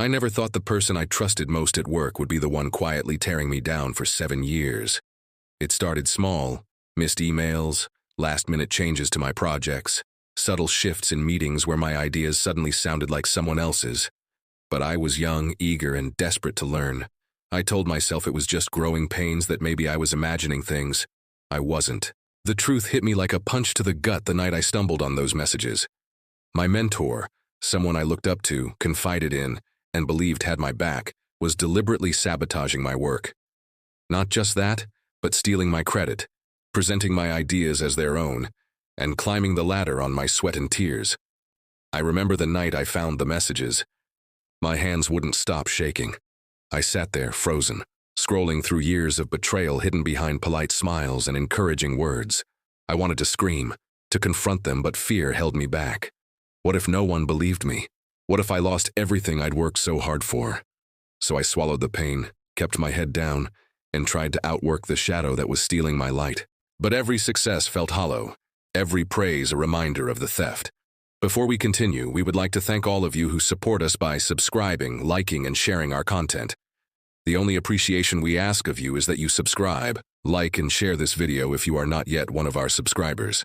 I never thought the person I trusted most at work would be the one quietly tearing me down for 7 years. It started small: missed emails, last-minute changes to my projects, subtle shifts in meetings where my ideas suddenly sounded like someone else's. But I was young, eager, and desperate to learn. I told myself it was just growing pains, that maybe I was imagining things. I wasn't. The truth hit me like a punch to the gut the night I stumbled on those messages. My mentor, someone I looked up to, confided in, and believed had my back, was deliberately sabotaging my work. Not just that, but stealing my credit, presenting my ideas as their own, and climbing the ladder on my sweat and tears. I remember the night I found the messages. My hands wouldn't stop shaking. I sat there, frozen, scrolling through years of betrayal hidden behind polite smiles and encouraging words. I wanted to scream, to confront them, but fear held me back. What if no one believed me? What if I lost everything I'd worked so hard for? So I swallowed the pain, kept my head down, and tried to outwork the shadow that was stealing my light. But every success felt hollow, every praise a reminder of the theft. Before we continue, we would like to thank all of you who support us by subscribing, liking, and sharing our content. The only appreciation we ask of you is that you subscribe, like, and share this video if you are not yet one of our subscribers.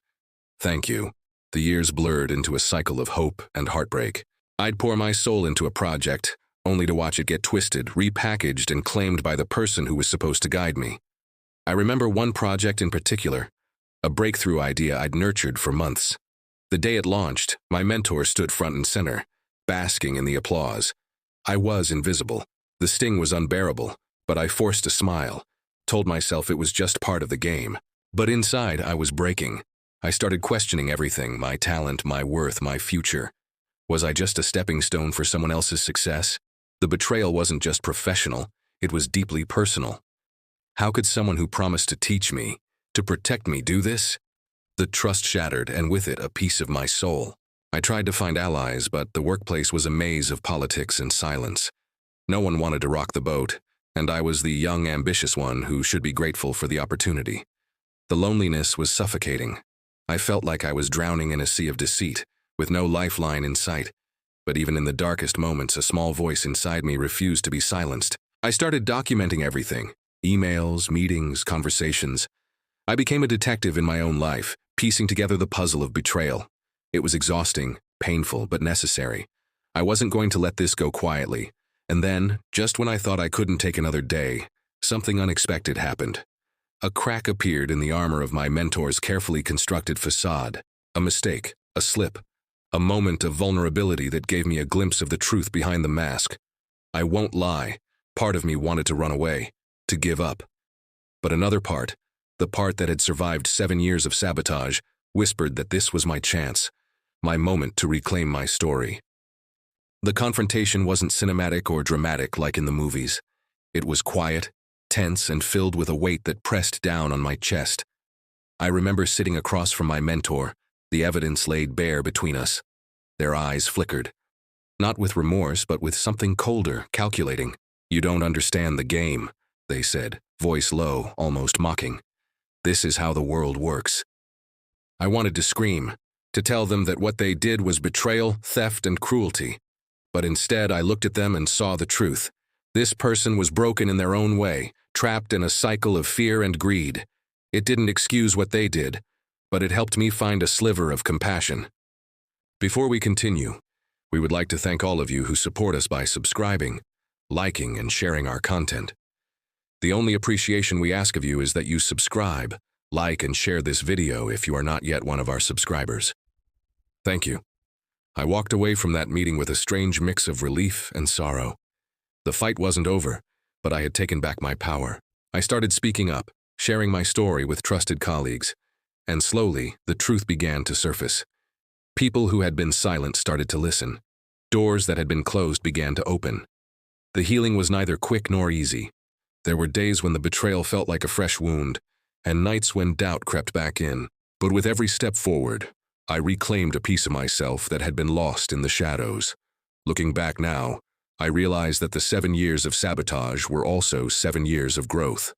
Thank you. The years blurred into a cycle of hope and heartbreak. I'd pour my soul into a project, only to watch it get twisted, repackaged, and claimed by the person who was supposed to guide me. I remember one project in particular, a breakthrough idea I'd nurtured for months. The day it launched, my mentor stood front and center, basking in the applause. I was invisible. The sting was unbearable, but I forced a smile, told myself it was just part of the game. But inside, I was breaking. I started questioning everything: my talent, my worth, my future. Was I just a stepping stone for someone else's success? The betrayal wasn't just professional, it was deeply personal. How could someone who promised to teach me, to protect me, do this? The trust shattered, and with it, a piece of my soul. I tried to find allies, but the workplace was a maze of politics and silence. No one wanted to rock the boat, and I was the young, ambitious one who should be grateful for the opportunity. The loneliness was suffocating. I felt like I was drowning in a sea of deceit, with no lifeline in sight. But even in the darkest moments, a small voice inside me refused to be silenced. I started documenting everything: emails, meetings, conversations. I became a detective in my own life, piecing together the puzzle of betrayal. It was exhausting, painful, but necessary. I wasn't going to let this go quietly. And then, just when I thought I couldn't take another day, something unexpected happened. A crack appeared in the armor of my mentor's carefully constructed facade. A mistake, a slip, a moment of vulnerability that gave me a glimpse of the truth behind the mask. I won't lie, part of me wanted to run away, to give up. But another part, the part that had survived 7 years of sabotage, whispered that this was my chance, my moment to reclaim my story. The confrontation wasn't cinematic or dramatic like in the movies. It was quiet, tense, and filled with a weight that pressed down on my chest. I remember sitting across from my mentor, the evidence laid bare between us. Their eyes flickered, not with remorse, but with something colder, calculating. "You don't understand the game," they said, voice low, almost mocking. "This is how the world works." I wanted to scream, to tell them that what they did was betrayal, theft, and cruelty. But instead, I looked at them and saw the truth. This person was broken in their own way, trapped in a cycle of fear and greed. It didn't excuse what they did, but it helped me find a sliver of compassion. Before we continue, we would like to thank all of you who support us by subscribing, liking, and sharing our content. The only appreciation we ask of you is that you subscribe, like, and share this video if you are not yet one of our subscribers. Thank you. I walked away from that meeting with a strange mix of relief and sorrow. The fight wasn't over, but I had taken back my power. I started speaking up, sharing my story with trusted colleagues, and slowly, the truth began to surface. People who had been silent started to listen. Doors that had been closed began to open. The healing was neither quick nor easy. There were days when the betrayal felt like a fresh wound, and nights when doubt crept back in. But with every step forward, I reclaimed a piece of myself that had been lost in the shadows. Looking back now, I realized that the 7 years of sabotage were also 7 years of growth.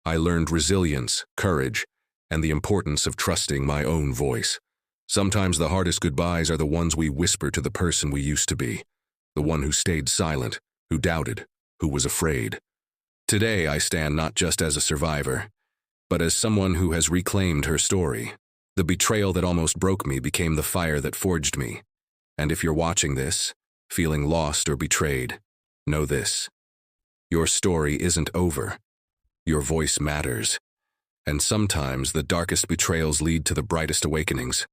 I learned resilience, courage, and the importance of trusting my own voice. Sometimes the hardest goodbyes are the ones we whisper to the person we used to be. the one who stayed silent, who doubted, who was afraid. Today I stand not just as a survivor, but as someone who has reclaimed her story. The betrayal that almost broke me became the fire that forged me. And if you're watching this, feeling lost or betrayed, know this. Your story isn't over. Your voice matters. And sometimes the darkest betrayals lead to the brightest awakenings.